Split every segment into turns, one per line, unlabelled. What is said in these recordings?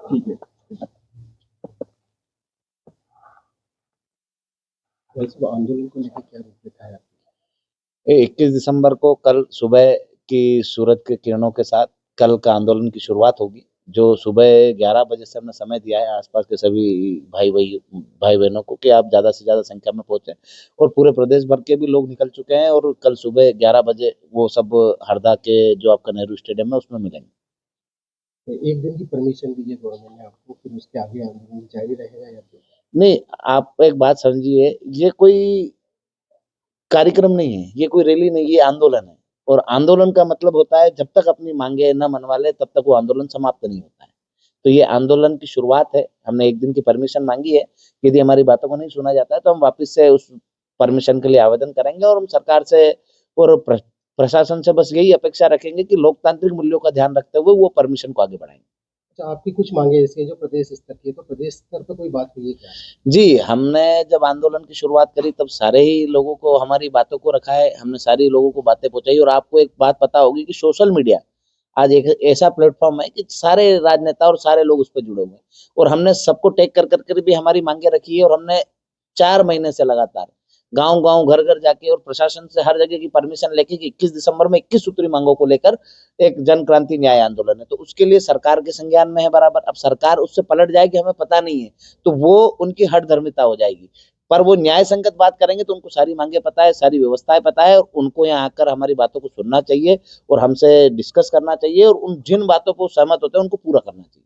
ठीक है। वैसे वो आंदोलन को लेकर क्या रूप रेखा है आपकी?
21 दिसंबर को कल सुबह की सूरज की किरणों के साथ कल का आंदोलन की शुरुआत होगी, जो सुबह 11 बजे से हमने समय दिया है आसपास के सभी भाई बहनों को कि आप ज़्यादा से ज़्यादा संख्या में पहुंचे, और पूरे प्रदेश भर के भी लोग निकल चुके हैं और कल सुबह 11 बजे वो सब हरदा के जो आपका नेहरू स्टेडियम है उसमें मिलेंगे।
तो एक दिन की परमिशन दी है गवर्नमेंट ने आपको, फिर उसके आगे आंदोलन जारी रहेगा या फिर?
नहीं, आप एक बात समझिए, ये कोई कार्यक्रम नहीं है, ये कोई रैली नहीं, ये आंदोलन है। और आंदोलन का मतलब होता है जब तक अपनी मांगे न मनवा ले तब तक वो आंदोलन समाप्त नहीं होता है। तो ये आंदोलन की शुरुआत है, हमने एक दिन की परमिशन मांगी है। यदि हमारी बातों को नहीं सुना जाता है तो हम वापस से उस परमिशन के लिए आवेदन करेंगे, और हम सरकार से और प्रशासन से बस यही अपेक्षा रखेंगे कि लोकतांत्रिक मूल्यों का ध्यान रखते हुए वो परमिशन को आगे बढ़ाएंगे।
अच्छा, आपकी कुछ मांगे ऐसी हैं जो प्रदेश स्तर की है, तो प्रदेश स्तर पर कोई बात हुई है क्या?
जी, हमने जब आंदोलन की शुरुआत करी तब सारे ही लोगों को हमारी बातों को रखा है, हमने सारे लोगों को बातें पहुँचाई, और आपको एक बात पता होगी कि सोशल मीडिया आज एक ऐसा प्लेटफ़ॉर्म है कि सारे राजनेता और सारे लोग उस पे जुड़े हुए हैं, और हमने सबको टैग कर कर भी हमारी माँगें रखी है, और हमने 4 महीने से लगातार गाँव-गाँव, घर-घर जाके और प्रशासन से हर जगह की परमिशन लेके कि 21 दिसंबर में 21 सूत्री मांगों को लेकर एक जन क्रांति न्याय आंदोलन है। तो उसके लिए सरकार के संज्ञान में है बराबर। अब सरकार उससे पलट जाएगी हमें पता नहीं है, तो वो उनकी हठधर्मिता हो जाएगी। पर वो न्याय संगत बात करेंगे तो उनको सारी माँगें पता है, सारी व्यवस्थाएँ पता है, और उनको यहाँ आकर हमारी बातों को सुनना चाहिए और हमसे डिस्कस करना चाहिए, और उन जिन बातों को सहमत होते हैं उनको पूरा करना चाहिए।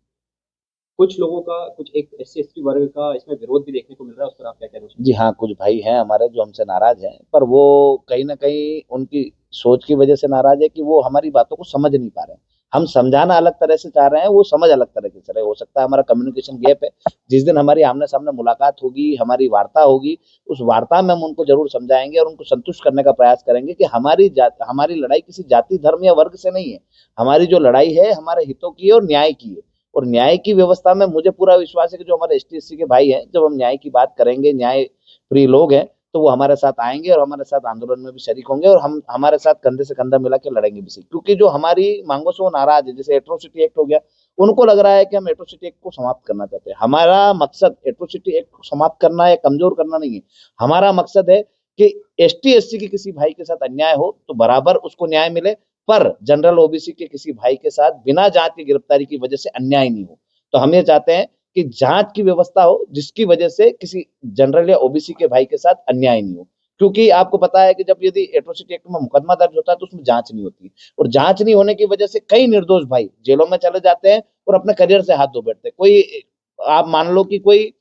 कुछ लोगों का, कुछ एक एससी एसटी वर्ग का इसमें विरोध भी देखने को मिल रहा है, उस पर आप क्या कहना चाहेंगे?
जी हाँ, कुछ भाई हैं हमारे जो हमसे नाराज़ हैं, पर वो कहीं न कहीं उनकी सोच की वजह से नाराज़ है कि वो हमारी बातों को समझ नहीं पा रहे हैं। हम समझाना अलग तरह से चाह रहे हैं, वो समझ अलग तरह से रहे हैं। हो सकता है हमारा कम्युनिकेशन गैप है। जिस दिन हमारी आमने-सामने मुलाकात होगी, हमारी वार्ता होगी, उस वार्ता में हम उनको ज़रूर समझाएँगे और उनको संतुष्ट करने का प्रयास करेंगे कि हमारी लड़ाई किसी जाति, धर्म या वर्ग से नहीं है। हमारी जो लड़ाई है हमारे हितों की है और न्याय की है। और न्याय की व्यवस्था में मुझे पूरा विश्वास है कि जो हमारे एसटी-एससी के भाई हैं, जब हम न्याय की बात करेंगे, न्याय प्रिय लोग हैं, तो वो हमारे साथ आएँगे और हमारे साथ आंदोलन में भी शरीक होंगे, और हम हमारे साथ कंधे से कंधा मिला के लड़ेंगे भी सही। क्योंकि जो हमारी माँगों से वो नाराज़ है, जैसे एट्रोसिटी एक्ट हो गया, उनको लग रहा है कि हम एट्रोसिटी एक्ट को समाप्त करना चाहते हैं। हमारा मकसद एट्रोसिटी एक्ट को समाप्त करना या कमज़ोर करना नहीं है। हमारा मकसद है कि एसटी-एससी के किसी भाई के साथ अन्याय हो, तो बराबर उसको न्याय मिले, पर जनरल ओबीसी के किसी भाई के साथ बिना जाँच की गिरफ्तारी की वजह से अन्याय नहीं हो। तो हम ये चाहते हैं कि जाँच की व्यवस्था हो जिसकी वजह से किसी जनरल या ओबीसी के भाई के साथ अन्याय नहीं हो। क्योंकि आपको पता है कि जब यदि एट्रोसिटी एक्ट में मुकदमा दर्ज होता है तो उसमें जाँच नहीं होती, और जाँच नहीं होने की वजह से कई निर्दोष भाई जेलों में चले जाते हैं और अपने करियर से हाथ धो बैठते हैं। कोई आप मान लो कि कोई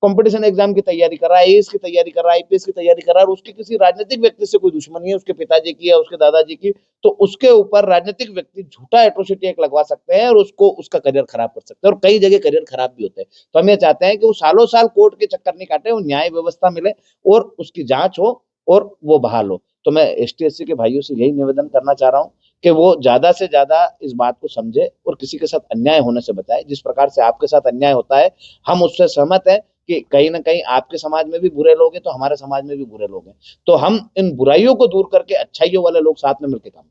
कॉम्पिटिशन एग्जाम की तैयारी कर रहा है, आईएएस की तैयारी कर रहा है, आईपीएस की तैयारी कर रहा है, और उसकी किसी राजनीतिक व्यक्ति से कोई दुश्मनी है, उसके पिताजी की या उसके दादाजी की, तो उसके ऊपर राजनीतिक व्यक्ति झूठा एट्रोसिटी एक्ट लगवा सकते हैं और उसको उसका करियर खराब कर सकते हैं, और कई जगह करियर खराब भी होते हैं। तो हम ये चाहते हैं कि वो सालों साल कोर्ट के चक्कर नहीं काटे, वो न्याय व्यवस्था मिले और उसकी जांच हो और वो बहाल हो। तो मैं एसटी-एससी के भाइयों से यही निवेदन करना चाह रहा हूँ कि वो ज़्यादा से ज़्यादा इस बात को समझे और किसी के साथ अन्याय होने से बचाए। जिस प्रकार से आपके साथ अन्याय होता है, हम उससे सहमत हैं कि कहीं न कहीं आपके समाज में भी बुरे लोग हैं, तो हमारे समाज में भी बुरे लोग हैं। तो हम इन बुराइयों को दूर करके अच्छाइयों वाले लोग साथ में मिलके काम करें।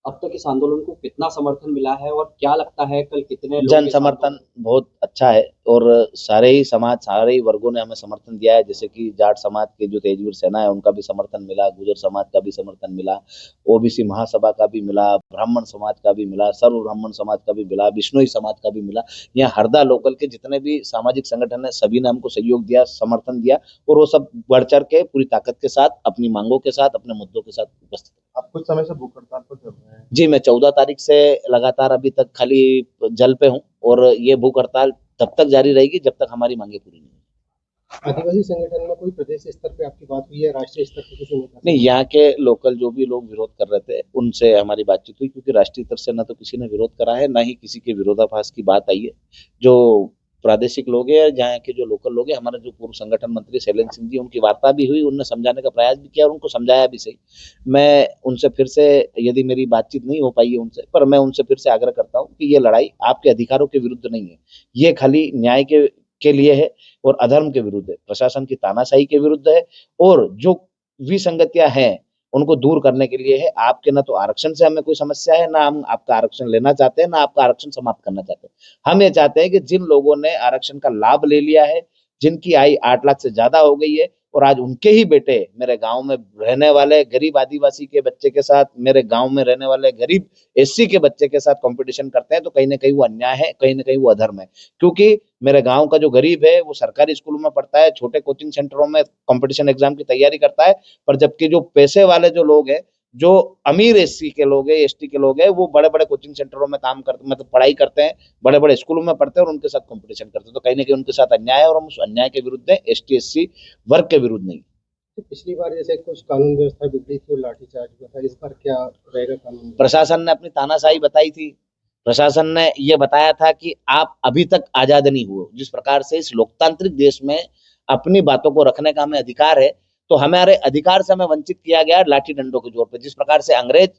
अब तक इस आंदोलन को कितना समर्थन मिला है और क्या लगता है कल कितने लोग
जन
इस आंदोलन?
समर्थन बहुत अच्छा है, और सारे ही समाज, सारे ही वर्गों ने हमें समर्थन दिया है। जैसे कि जाट समाज के जो तेजवीर सेना है उनका भी समर्थन मिला, गुर्जर समाज का भी समर्थन मिला, ओबीसी महासभा का भी मिला, ब्राह्मण समाज का भी मिला, सर्व ब्राह्मण समाज का भी मिला, बिश्नोई समाज का भी मिला। यहाँ हरदा लोकल के जितने भी सामाजिक संगठन है सभी ने हमको सहयोग दिया, समर्थन दिया, और वो सब बढ़-चढ़ के पूरी ताकत के साथ अपनी मांगों के साथ, अपने मुद्दों के साथ उपस्थित हैं।
आप कुछ समय से भूख हड़ताल पर चल रहे हैं।
जी, मैं 14 तारीख से लगातार अभी तक खाली जल पे हूँ, और ये भूख हड़ताल तब तक जारी रहेगी जब तक हमारी मांगें पूरी नहीं होंगी।
आदिवासी संगठन में कोई प्रदेश स्तर पे आपकी बात हुई है, राष्ट्रीय स्तर पे किसी नेता से?
नहीं, यहाँ के लोकल जो भी लोग विरोध कर रहे थे, उनसे हमारी बातचीत हुई, क्योंकि राष्ट्रीय स्तर से ना तो किसी ने विरोध करा है, ना ही किसी के विरोधाभास की बात आई है। जो प्रादेशिक लोग हैं, जहाँ के जो लोकल लोग हैं, हमारे जो पूर्व संगठन मंत्री शैलेंद्र सिंह जी, उनकी वार्ता भी हुई, उनने समझाने का प्रयास भी किया और उनको समझाया भी सही। मैं उनसे फिर से, यदि मेरी बातचीत नहीं हो पाई है उनसे, पर मैं उनसे फिर से आग्रह करता हूँ कि ये लड़ाई आपके अधिकारों के विरुद्ध नहीं है। ये खाली न्याय के लिए है और अधर्म के विरुद्ध है, प्रशासन की तानाशाही के विरुद्ध है, और जो विसंगतियाँ हैं, उनको दूर करने के लिए है। आपके ना तो आरक्षण से हमें कोई समस्या है, ना हम आपका आरक्षण लेना चाहते हैं, ना आपका आरक्षण समाप्त करना चाहते हैं। हम ये चाहते हैं कि जिन लोगों ने आरक्षण का लाभ ले लिया है, जिनकी आय 8 लाख से ज्यादा हो गई है और आज उनके ही बेटे मेरे गांव में रहने वाले गरीब आदिवासी के बच्चे के साथ, मेरे गांव में रहने वाले गरीब एससी के बच्चे के साथ कंपटीशन करते हैं, तो कहीं ना कहीं वो अन्याय है, कहीं ना कहीं वो अधर्म है। क्योंकि मेरे गांव का जो गरीब है वो सरकारी स्कूलों में पढ़ता है, छोटे कोचिंग सेंटरों में कंपटीशन एग्जाम की तैयारी करता है, पर जबकि जो पैसे वाले जो लोग हैं, जो अमीर एससी के लोग हैं, एसटी के लोग हैं, वो बड़े बड़े कोचिंग सेंटरों में काम करते, मतलब पढ़ाई करते हैं, बड़े बड़े स्कूलों में पढ़ते हैं और उनके साथ कंपटीशन करते हैं। तो कहीं ना कहीं उनके साथ अन्याय है और हम उस अन्याय के विरुद्ध है, एसटी एससी वर्ग के विरुद्ध नहीं।
तो पिछली बार जैसे कुछ कानून व्यवस्था बिगड़ी थी और लाठीचार्ज हुआ था, इस बार क्या रहेगा कानून व्यवस्था?
प्रशासन ने अपनी तानाशाही बताई थी। प्रशासन ने ये बताया था कि आप अभी तक आजाद नहीं हुए। जिस प्रकार से इस लोकतांत्रिक देश में अपनी बातों को रखने का हमें अधिकार है, तो हमारे अधिकार से हमें वंचित किया गया लाठी डंडों के जोर पे। जिस प्रकार से अंग्रेज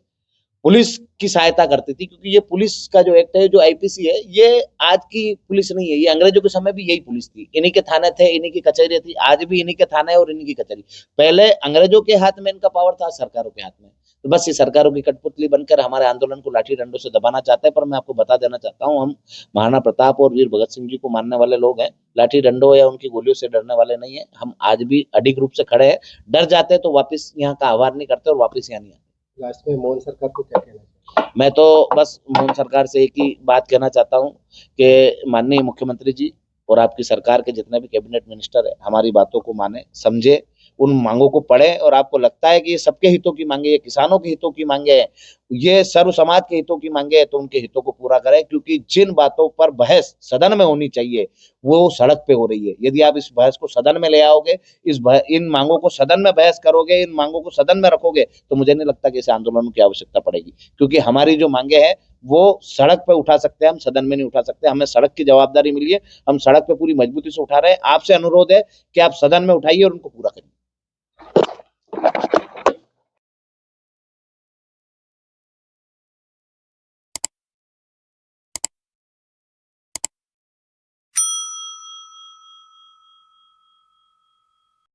पुलिस की सहायता करती थी, क्योंकि ये पुलिस का जो एक्ट है, जो आईपीसी है, ये आज की पुलिस नहीं है, ये अंग्रेजों के समय भी यही पुलिस थी। इन्हीं के थाने थे, इन्हीं की कचहरी थी, आज भी इन्हीं के थाने और इन्हीं की कचहरी। पहले अंग्रेजों के हाथ में इनका पावर था, सरकारों के हाथ में। तो बस ये सरकारों की कठपुतली बनकर हमारे आंदोलन को लाठी डंडों से दबाना चाहते हैं। पर मैं आपको बता देना चाहता हूँ, हम महाराणा प्रताप और वीर भगत सिंह जी को मानने वाले लोग हैं। लाठी डंडों या उनकी गोलियों से डरने वाले नहीं है। हम आज भी अडिग रूप से खड़े हैं। डर जाते हैं तो वापिस यहाँ का आह्वान नहीं करते और वापिस यहाँ नहीं आते।
लास्ट में मोहन सरकार को क्या कहना चाहिए?
मैं तो बस मोदी सरकार से एक ही बात कहना चाहता हूँ कि माननीय मुख्यमंत्री जी और आपकी सरकार के जितने भी कैबिनेट मिनिस्टर है, हमारी बातों को माने, समझे, उन मांगों को पढ़े। और आपको लगता है कि ये सबके हितों की मांगे, ये किसानों के हितों की मांगे है, ये सर्व समाज के हितों की मांगे है, तो उनके हितों को पूरा करें। क्योंकि जिन बातों पर बहस सदन में होनी चाहिए वो सड़क पे हो रही है। यदि आप इस बहस को सदन में ले आओगे, इन मांगों को सदन में बहस करोगे, इन मांगों को सदन में रखोगे, तो मुझे नहीं लगता कि इस आंदोलन की आवश्यकता पड़ेगी। क्योंकि हमारी जो मांगे हैं वो सड़क पे उठा सकते हैं, हम सदन में नहीं उठा सकते। हमें सड़क की जवाबदारी मिली है, हम सड़क पे पूरी मजबूती से उठा रहे हैं। आपसे अनुरोध है कि आप सदन में उठाइए और उनको पूरा करिए।